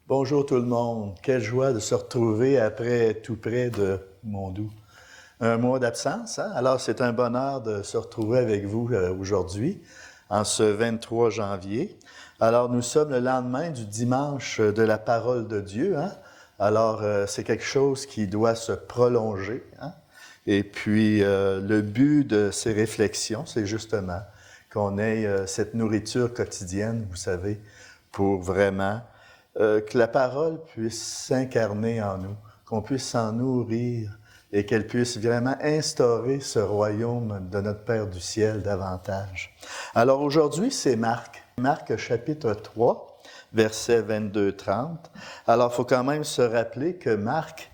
Bonjour tout le monde. Quelle joie de se retrouver après tout près de Mondou. Un mois d'absence, hein? Alors c'est un bonheur de se retrouver avec vous aujourd'hui, en ce 23 janvier. Alors nous sommes le lendemain du dimanche de la parole de Dieu, hein? Alors c'est quelque chose qui doit se prolonger, hein? Et puis le but de ces réflexions, c'est justement qu'on ait cette nourriture quotidienne, vous savez, pour vraiment que la parole puisse s'incarner en nous, qu'on puisse s'en nourrir et qu'elle puisse vraiment instaurer ce royaume de notre Père du ciel davantage. Alors aujourd'hui, c'est Marc. Marc chapitre 3, versets 22-30. Alors il faut quand même se rappeler que Marc,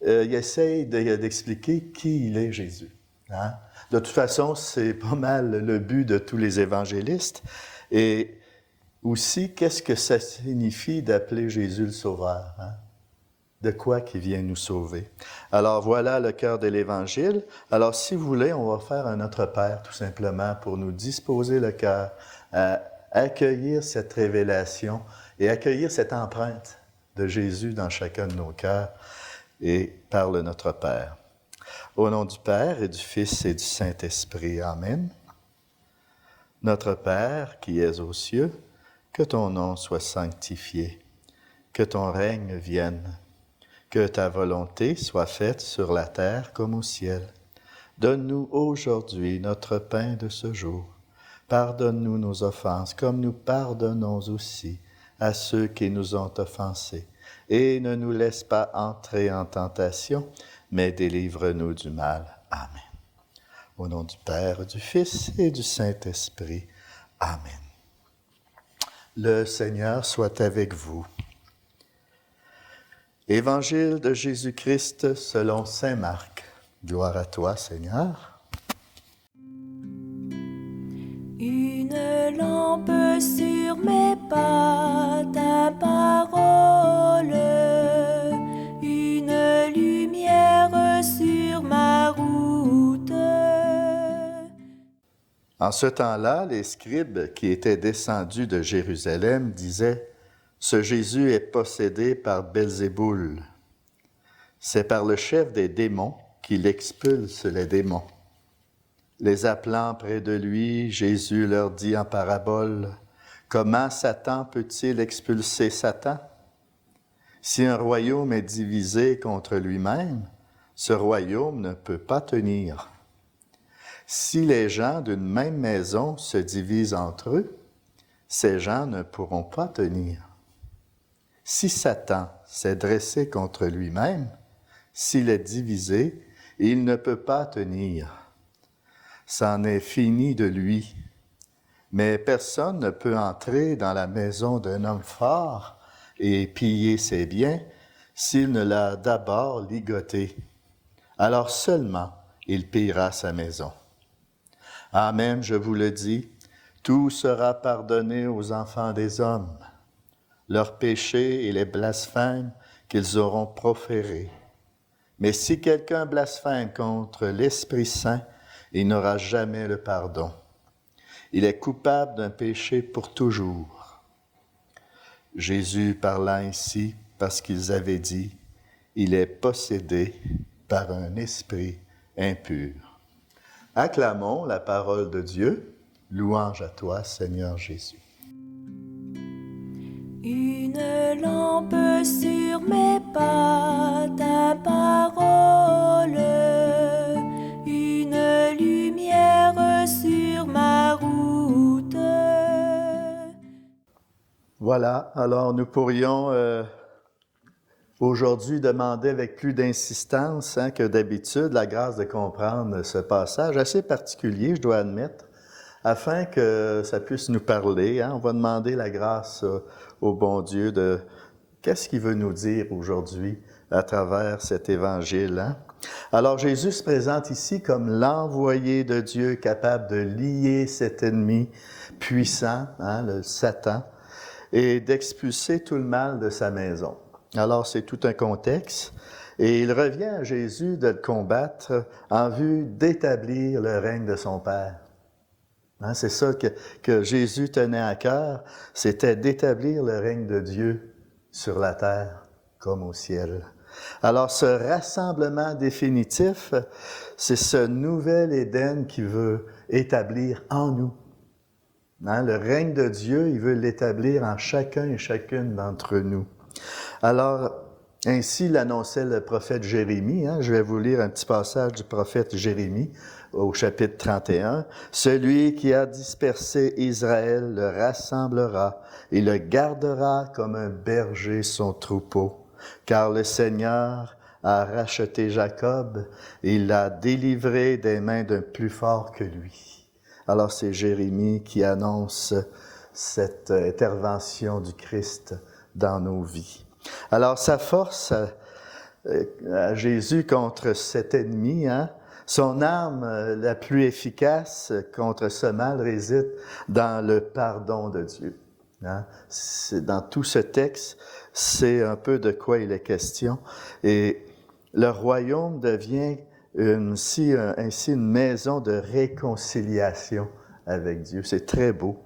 il essaye d'expliquer qui il est Jésus. Hein? De toute façon, c'est pas mal le but de tous les évangélistes. Et aussi, qu'est-ce que ça signifie d'appeler Jésus le Sauveur? Hein? De quoi qu'il vient nous sauver? Alors, voilà le cœur de l'Évangile. Alors, si vous voulez, on va faire un Notre Père, tout simplement, pour nous disposer le cœur à accueillir cette révélation et accueillir cette empreinte de Jésus dans chacun de nos cœurs et par le Notre Père. Au nom du Père et du Fils et du Saint-Esprit. Amen. Notre Père qui es aux cieux, que ton nom soit sanctifié, que ton règne vienne, que ta volonté soit faite sur la terre comme au ciel. Donne-nous aujourd'hui notre pain de ce jour. Pardonne-nous nos offenses, comme nous pardonnons aussi à ceux qui nous ont offensés. Et ne nous laisse pas entrer en tentation, mais délivre-nous du mal. Amen. Au nom du Père, du Fils et du Saint-Esprit. Amen. Le Seigneur soit avec vous. Évangile de Jésus-Christ selon saint Marc. Gloire à toi, Seigneur. Une lampe sur mes pas, ta parole, une lumière sur ma route. En ce temps-là, les scribes qui étaient descendus de Jérusalem disaient « Ce Jésus est possédé par Belzéboul. C'est par le chef des démons qu'il expulse les démons. » Les appelant près de lui, Jésus leur dit en parabole « Comment Satan peut-il expulser Satan? Si un royaume est divisé contre lui-même, ce royaume ne peut pas tenir. Si les gens d'une même maison se divisent entre eux, ces gens ne pourront pas tenir. Si Satan s'est dressé contre lui-même, s'il est divisé, il ne peut pas tenir. C'en est fini de lui. Mais personne ne peut entrer dans la maison d'un homme fort et piller ses biens s'il ne l'a d'abord ligoté. Alors seulement il pillera sa maison. Amen, je vous le dis, tout sera pardonné aux enfants des hommes, leurs péchés et les blasphèmes qu'ils auront proférés. Mais si quelqu'un blasphème contre l'Esprit Saint, il n'aura jamais le pardon. Il est coupable d'un péché pour toujours. Jésus parla ainsi parce qu'ils avaient dit, il est possédé par un esprit impur. Acclamons la parole de Dieu. Louange à toi, Seigneur Jésus. Une lampe sur mes pas, ta parole, une lumière sur ma route. Voilà, alors nous pourrions aujourd'hui demander avec plus d'insistance que d'habitude la grâce de comprendre ce passage assez particulier, je dois admettre, afin que ça puisse nous parler. On va demander la grâce au bon Dieu de qu'est-ce qu'il veut nous dire aujourd'hui à travers cet évangile. Alors Jésus se présente ici comme l'envoyé de Dieu capable de lier cet ennemi puissant, le Satan, et d'expulser tout le mal de sa maison. Alors c'est tout un contexte. Et il revient à Jésus de le combattre en vue d'établir le règne de son Père. C'est ça que Jésus tenait à cœur, c'était d'établir le règne de Dieu sur la terre comme au ciel. Alors, ce rassemblement définitif, c'est ce nouvel Éden qui veut établir en nous. Hein, le règne de Dieu, il veut l'établir en chacun et chacune d'entre nous. Alors, ainsi l'annonçait le prophète Jérémie. Hein, je vais vous lire un petit passage du prophète Jérémie au chapitre 31. « Celui qui a dispersé Israël le rassemblera et le gardera comme un berger son troupeau. Car le Seigneur a racheté Jacob et il l'a délivré des mains d'un plus fort que lui. » Alors c'est Jérémie qui annonce cette intervention du Christ dans nos vies. Alors sa force à Jésus contre cet ennemi, hein, son arme la plus efficace contre ce mal réside dans le pardon de Dieu. Hein. Dans tout ce texte, c'est un peu de quoi il est question. Et le royaume devient ainsi une maison de réconciliation avec Dieu. C'est très beau.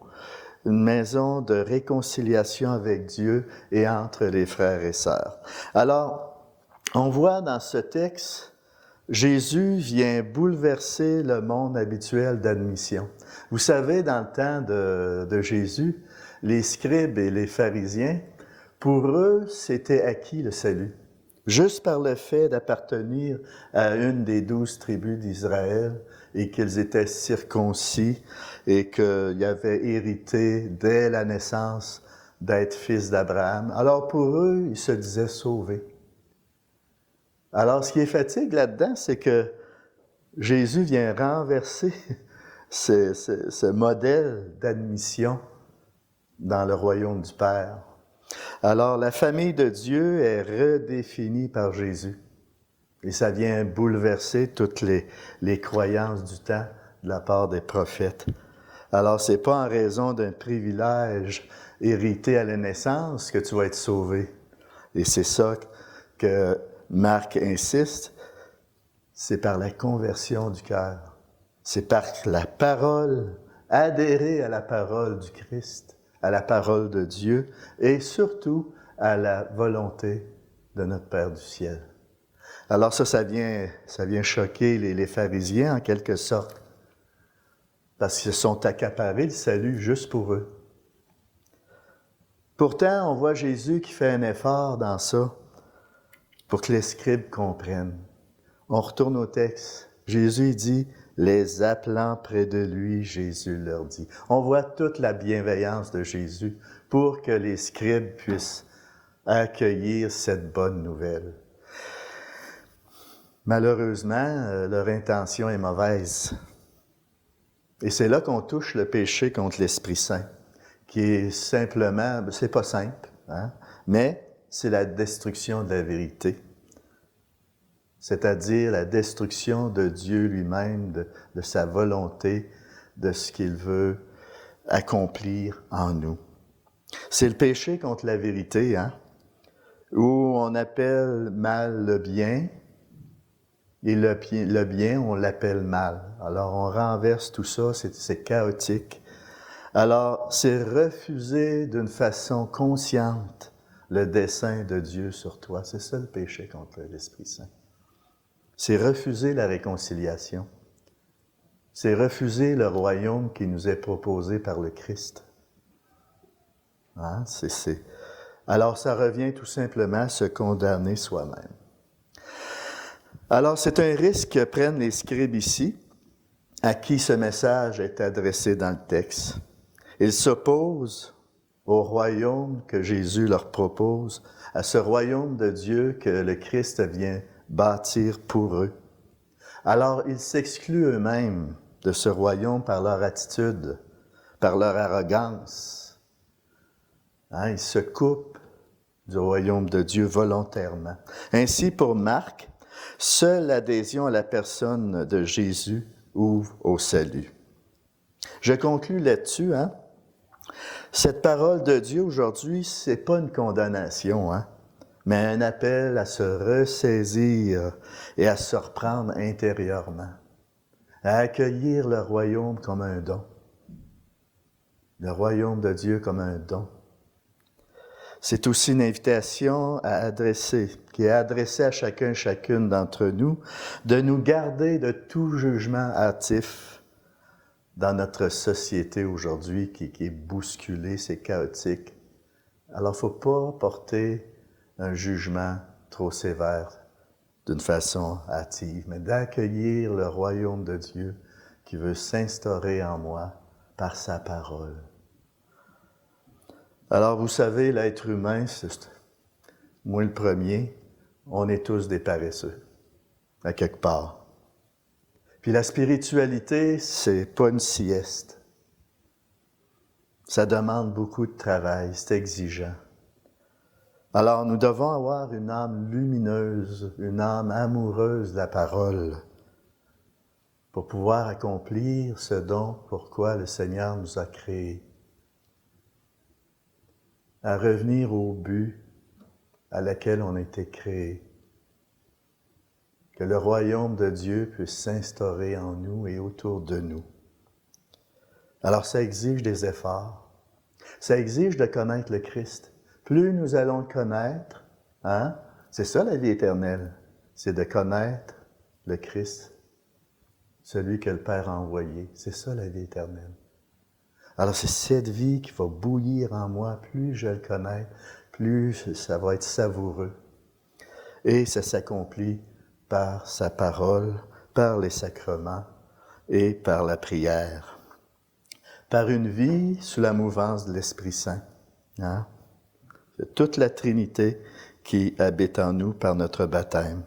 Une maison de réconciliation avec Dieu et entre les frères et sœurs. Alors, on voit dans ce texte, Jésus vient bouleverser le monde habituel d'admission. Vous savez, dans le temps de Jésus, les scribes et les pharisiens, pour eux, c'était acquis le salut. Juste par le fait d'appartenir à une des 12 tribus d'Israël et qu'ils étaient circoncis et qu'ils avaient hérité dès la naissance d'être fils d'Abraham. Alors pour eux, ils se disaient sauvés. Alors ce qui est fatigue là-dedans, c'est que Jésus vient renverser ce modèle d'admission dans le royaume du Père. Alors, la famille de Dieu est redéfinie par Jésus. Et ça vient bouleverser toutes les croyances du temps de la part des prophètes. Alors, c'est pas en raison d'un privilège hérité à la naissance que tu vas être sauvé. Et c'est ça que Marc insiste, c'est par la conversion du cœur. C'est par la parole, adhérer à la parole du Christ, à la parole de Dieu et surtout à la volonté de notre Père du ciel. Alors ça vient choquer les pharisiens en quelque sorte, parce qu'ils sont accaparés le salut juste pour eux. Pourtant, on voit Jésus qui fait un effort dans ça pour que les scribes comprennent. On retourne au texte. Jésus dit, les appelant près de lui, Jésus leur dit. On voit toute la bienveillance de Jésus pour que les scribes puissent accueillir cette bonne nouvelle. Malheureusement, leur intention est mauvaise. Et c'est là qu'on touche le péché contre l'Esprit Saint, qui est simplement, c'est pas simple, hein, mais c'est la destruction de la vérité. C'est-à-dire la destruction de Dieu lui-même, de sa volonté, de ce qu'il veut accomplir en nous. C'est le péché contre la vérité, hein, où on appelle mal le bien, et le bien, on l'appelle mal. Alors, on renverse tout ça, c'est chaotique. Alors, c'est refuser d'une façon consciente le dessein de Dieu sur toi. C'est ça le péché contre l'Esprit Saint. C'est refuser la réconciliation. C'est refuser le royaume qui nous est proposé par le Christ. Hein? Alors, ça revient tout simplement à se condamner soi-même. Alors, c'est un risque que prennent les scribes ici, à qui ce message est adressé dans le texte. Ils s'opposent au royaume que Jésus leur propose, à ce royaume de Dieu que le Christ vient bâtir pour eux. Alors, ils s'excluent eux-mêmes de ce royaume par leur attitude, par leur arrogance. Hein, ils se coupent du royaume de Dieu volontairement. Ainsi, pour Marc, seule l'adhésion à la personne de Jésus ouvre au salut. Je conclus là-dessus, hein. Cette parole de Dieu aujourd'hui, c'est pas une condamnation, hein, mais un appel à se ressaisir et à se reprendre intérieurement, à accueillir le royaume comme un don, le royaume de Dieu comme un don. C'est aussi une invitation qui est adressée à chacune d'entre nous, de nous garder de tout jugement hâtif dans notre société aujourd'hui qui est bousculée, c'est chaotique. Alors, il ne faut pas porter un jugement trop sévère d'une façon hâtive, mais d'accueillir le royaume de Dieu qui veut s'instaurer en moi par sa parole. Alors, vous savez, l'être humain, moi le premier, on est tous des paresseux, à quelque part. Puis la spiritualité, c'est pas une sieste. Ça demande beaucoup de travail, c'est exigeant. Alors, nous devons avoir une âme lumineuse, une âme amoureuse de la parole, pour pouvoir accomplir ce don pourquoi le Seigneur nous a créés. À revenir au but à laquelle on a été créés. Que le royaume de Dieu puisse s'instaurer en nous et autour de nous. Alors ça exige des efforts. Ça exige de connaître le Christ. Plus nous allons le connaître, c'est ça la vie éternelle, c'est de connaître le Christ, celui que le Père a envoyé. C'est ça la vie éternelle. Alors c'est cette vie qui va bouillir en moi. Plus je le connais, plus ça va être savoureux. Et ça s'accomplit par sa parole, par les sacrements et par la prière. Par une vie sous la mouvance de l'Esprit Saint. C'est toute la Trinité qui habite en nous par notre baptême.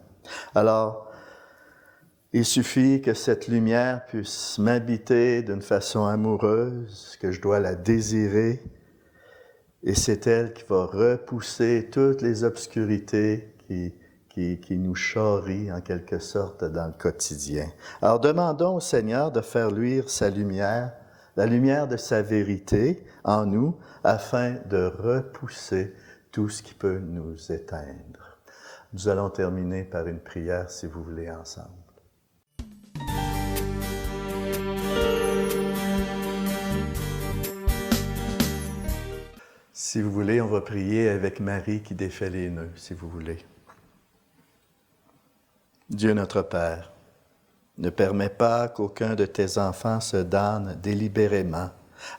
Alors, il suffit que cette lumière puisse m'habiter d'une façon amoureuse, que je dois la désirer, et c'est elle qui va repousser toutes les obscurités qui nous charrient en quelque sorte dans le quotidien. Alors demandons au Seigneur de faire luire sa lumière, la lumière de sa vérité en nous, afin de repousser tout ce qui peut nous éteindre. Nous allons terminer par une prière, si vous voulez, ensemble. Si vous voulez, on va prier avec Marie qui défait les nœuds, si vous voulez. Dieu notre Père, ne permets pas qu'aucun de tes enfants se damne délibérément,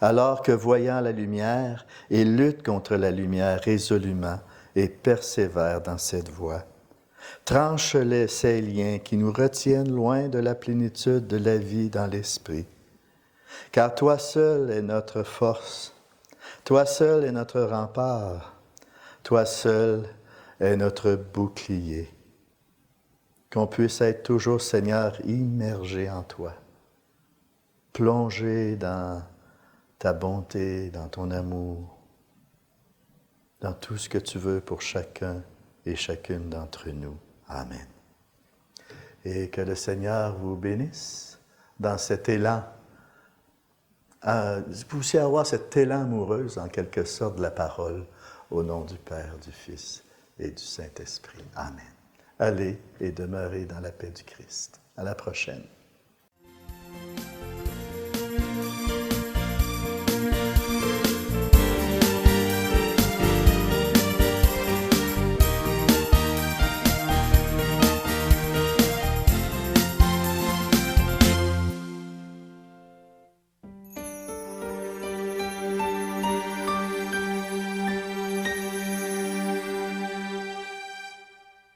alors que voyant la lumière, il lutte contre la lumière résolument et persévère dans cette voie. Tranche-les ces liens qui nous retiennent loin de la plénitude de la vie dans l'esprit. Car toi seul es notre force, toi seul es notre rempart, toi seul es notre bouclier. Qu'on puisse être toujours, Seigneur, immergé en toi, plongé dans ta bonté, dans ton amour, dans tout ce que tu veux pour chacun et chacune d'entre nous. Amen. Et que le Seigneur vous bénisse dans cet élan. Vous puissiez avoir cet élan amoureux, en quelque sorte, de la parole, au nom du Père, du Fils et du Saint-Esprit. Amen. Allez et demeurez dans la paix du Christ. À la prochaine.